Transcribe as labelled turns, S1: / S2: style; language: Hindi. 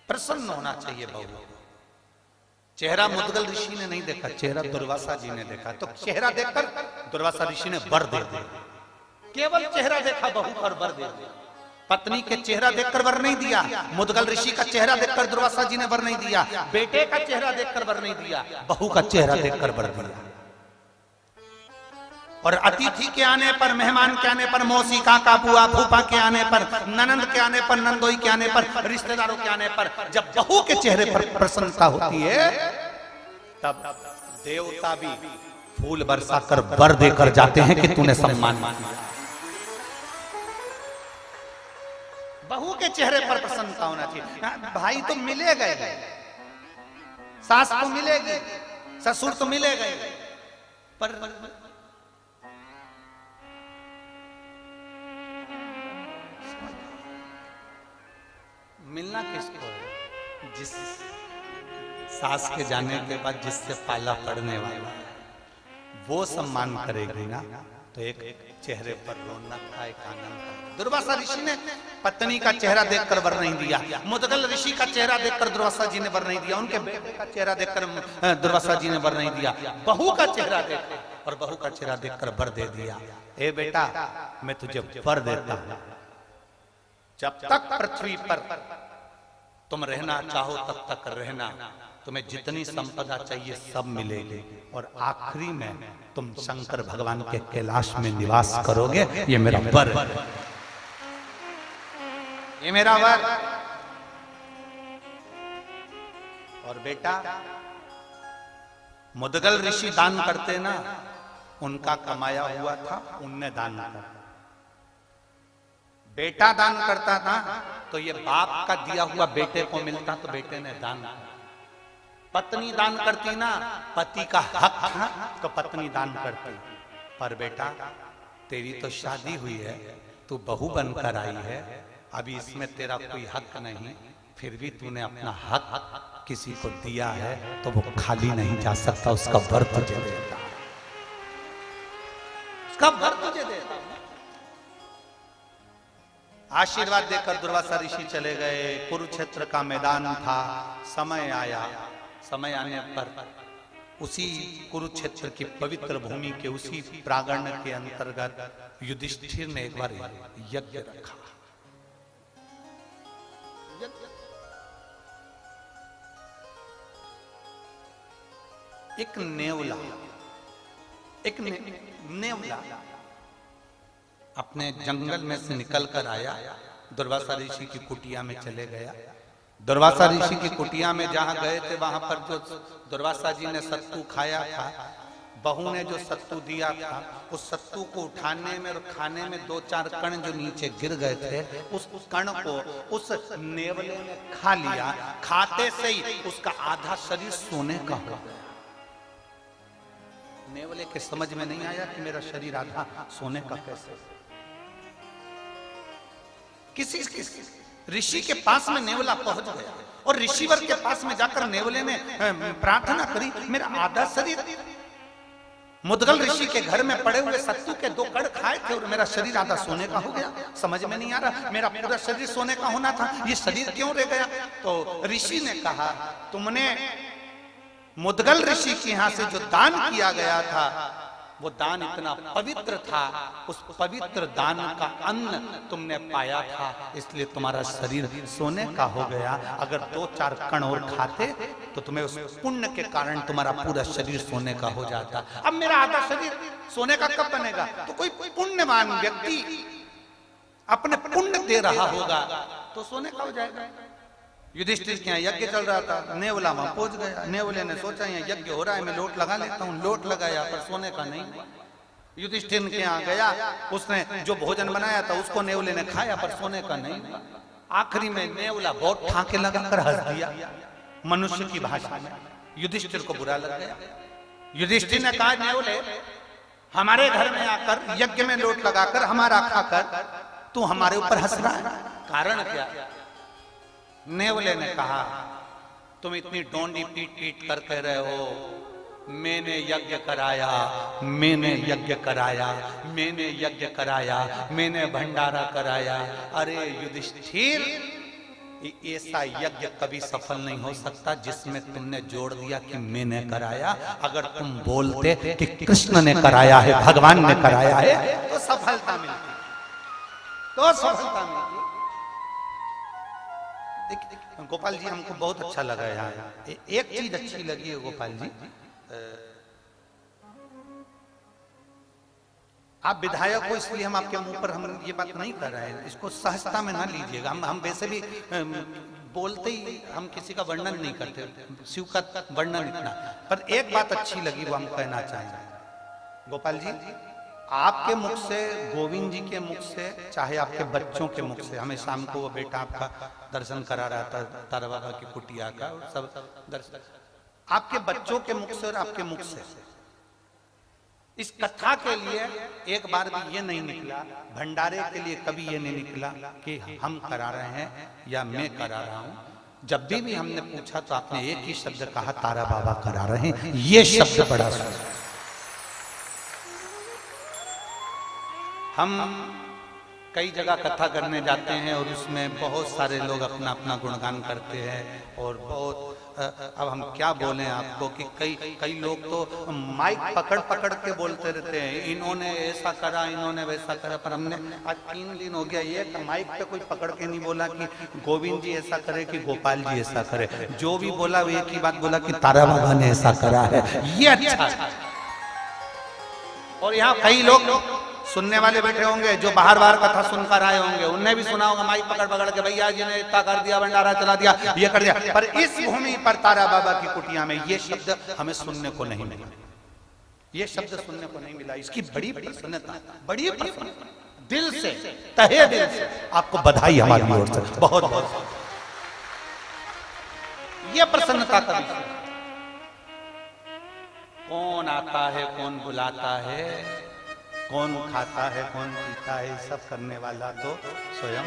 S1: प्रसन्न होना चाहिए बहू। चेहरा मुद्गल ऋषि ने नहीं देखा, चेहरा दुर्वासा जी ने देखा। तो चेहरा देखकर दुर्वासा ऋषि ने वर दे दिया। केवल चेहरा देखा बहू पर वर दे दिया। पत्नी के चेहरा देखकर वर नहीं दिया, मुद्गल ऋषि का चेहरा देखकर दुर्वासा जी ने वर नहीं दिया, बेटे का चेहरा देखकर वर नहीं दिया, बहू का चेहरा देखकर वर दिया। और अतिथि के आने पर, मेहमान के आने पर, मौसी, काका, बुआ, फूफा के आने पर, ननंद के आने पर, नंदोई के आने पर, रिश्तेदारों के आने पर जब बहू के चेहरे पर प्रसन्नता होती है तब देवता भी फूल बरसाकर वर देकर जाते हैं कि तूने सम्मान किया। बहू के चेहरे पर प्रसन्नता होना चाहिए। भाई तो मिलेगा ही, सास तो मिलेगी, ससुर तो मिलेगा ही, पर मिलना किसको है? जिस सास के जाने के बाद जिससे पाला पड़ने वाला वो सम्मान करेगी ना, तो एक चेहरे पर रौनक था, एक आनंद था। दुर्वासा ऋषि ने पत्नी का चेहरा देखकर वर नहीं दिया, मुद्गल ऋषि का चेहरा देखकर दुर्वासा जी ने वर नहीं दिया, उनके बेटे का चेहरा देखकर दुर्वासा जी ने वर नहीं दिया, बहू का चेहरा देख और बहू का चेहरा देखकर वर दे दिया। ए बेटा, मैं तुझे वर देता हूं, जब तक पृथ्वी पर तुम रहना चाहो तब तक रहना, तुम्हें जितनी संपदा चाहिए सब मिलेगी, और आखिरी में तुम शंकर भगवान के कैलाश में निवास करोगे। ये मेरा वर है, ये मेरा वर। और बेटा, मुद्गल ऋषि दान करते ना, उनका कमाया हुआ था, उनने दान किया। बेटा दान करता था तो ये बाप का दिया हुआ बेटे को मिलता, तो बेटे ने दान किया। पत्नी दान करती ना, पति का हक था तो पत्नी दान करती। पर बेटा, तेरी तो शादी हुई है, तू बहू बनकर आई है, अभी इसमें तेरा कोई हक नहीं, फिर भी तूने अपना हक किसी को दिया है तो वो खाली नहीं जा सकता, उसका वर तुझे देता, उसका वर तुझे देता। आशीर्वाद देकर दुर्वासा ऋषि चले गए। कुरुक्षेत्र का मैदान था, समय आया, समय आने पर उसी कुरुक्षेत्र की पवित्र भूमि के उसी प्रांगण के अंतर्गत युधिष्ठिर ने एक बार यज्ञ रखा। एक नेवला, एक नेवला अपने जंगल में से निकल कर आया, दुर्वासा ऋषि की कुटिया में चले गया। दुर्वासा ऋषि की कुटिया में जहां गए थे वहां पर जो दुर्वासा जी ने सत्तू खाया था, बहू ने जो सत्तू दिया था, उस सत्तू को उठाने में और खाने में दो चार कण जो नीचे गिर गए थे, उस कण को उस नेवले ने खा लिया। खाते से ही उसका आधा शरीर सोने का हो गया। नेवले के समझ में नहीं आया कि मेरा शरीर आधा सोने का कैसे। किसी ऋषि के पास में नेवला पहुंच गया और ऋषिवर के पास में जाकर नेवले ने प्रार्थना करी, मेरा आधा शरीर मुद्गल ऋषि के घर में पड़े हुए सत्तू के दो कण खाए थे और मेरा शरीर आधा सोने का हो गया। समझ में नहीं आ रहा, मेरा पूरा शरीर सोने का होना था, ये शरीर क्यों रह गया? तो ऋषि ने कहा, तुमने मुद्गल ऋषि के यहां से जो दान किया गया था वो दान इतना पवित्र था, उस पवित्र दान का अन्न तुमने पाया था, इसलिए तुम्हारा शरीर सोने का हो गया। अगर दो चार कण और खाते तो तुम्हें उस पुण्य के कारण तुम्हारा पूरा शरीर सोने का हो जाता। अब मेरा आधा शरीर सोने का कब बनेगा? तो कोई पुण्यवान व्यक्ति अपने पुण्य दे रहा होगा तो सोने का हो जाएगा। युधिष्ठिर के यहाँ यज्ञ चल रहा था, नेवला वहां पहुंच गया। नेवले ने सोचा यहाँ यज्ञ हो रहा है, मैं लोट लगा लेता हूँ। लोट लगाया पर सोने का नहीं। युधिष्ठिर के यहाँ गया, उसने जो भोजन बनाया था उसको नेवले ने खाया पर सोने का नहीं। आखिरी में नेवला बहुत ठाके लगाकर हंस दिया मनुष्य की भाषा में। युधिष्ठिर को बुरा लग गया। युधिष्ठिर ने कहा, नेवले हमारे घर में आकर यज्ञ में लोट लगाकर हमारा खाकर तू हमारे ऊपर हंस रहा है, कारण क्या? नेवले ने कहा, तुम इतनी डोंडी पीट पीट कर कह रहे हो मैंने यज्ञ कराया, मैंने यज्ञ कराया, मैंने यज्ञ कराया, मैंने भंडारा कराया। अरे युधिष्ठिर, कि ऐसा यज्ञ कभी सफल नहीं हो सकता जिसमें तुमने जोड़ दिया कि मैंने कराया। अगर तुम बोलते कि कृष्ण ने कराया है, भगवान ने कराया है, तो सफलता मिलती, तो सफलता मिलती। गोपाल जी हमको बहुत अच्छा लगा यहाँ। एक चीज अच्छी लगी है गोपाल जी, आप विधायक हो इसलिए हम आपके मुंह पर हम ये बात नहीं कर रहे हैं, इसको सहजता में ना लीजिएगा। हम वैसे भी बोलते ही हम किसी का वर्णन नहीं करते, शिव का वर्णन इतना। पर एक बात अच्छी लगी वो हम कहना चाहेंगे गोपाल जी, आपके मुख से, गोविंद जी के मुख से, चाहे आपके बच्चों के मुख से, हमें शाम को वो बेटा आपका दर्शन करा रहा था तारा बाबा की कुटिया का, सब दर्शन आपके बच्चों के मुख से और आपके मुख से, इस कथा के लिए एक बार भी ये नहीं निकला, भंडारे के लिए कभी ये नहीं निकला कि हम करा रहे हैं या मैं करा रहा हूं। जब भी हमने पूछा तो आपने एक ही शब्द कहा, तारा बाबा करा रहे हैं। ये शब्द बड़ा सुंदर। हम कई जगह कथा करने जाते हैं और उसमें बहुत सारे लोग अपना अपना गुणगान करते हैं और बहुत, अब हम क्या बोलें आपको कि कई लोग तो माइक पकड़ पकड़ के बोलते रहते हैं, इन्होंने ऐसा करा, इन्होंने वैसा करा। पर हमने आज 3 दिन हो गया ये माइक पे कोई पकड़ के नहीं बोला कि गोविंद जी ऐसा करे कि गोपाल जी ऐसा करे। जो भी बोला वो एक ही बात बोला कि तारा बाबा ने ऐसा करा है। ये अच्छा है। और यहाँ कई लोग सुनने वाले बैठे होंगे जो बाहर कथा सुनकर आए होंगे, उनने भी सुना होगा माइक पकड़ पकड़ के, भैया जी ने इतना कर दिया, भंडारा चला दिया, ये कर दिया। पर इस भूमि पर तारा बाबा की कुटिया में ये शब्द हमें सुनने को नहीं मिला, ये शब्द सुनने को नहीं मिला। इसकी बड़ी प्रसन्नता, बड़ी प्रसन्नता, दिल से, तहे दिल से आपको बधाई हमारी ओर से, बहुत बहुत। ये प्रसन्नता का विषय, कौन आता है, कौन बुलाता है, कौन खाता है, कौन पीता है, सब करने वाला तो स्वयं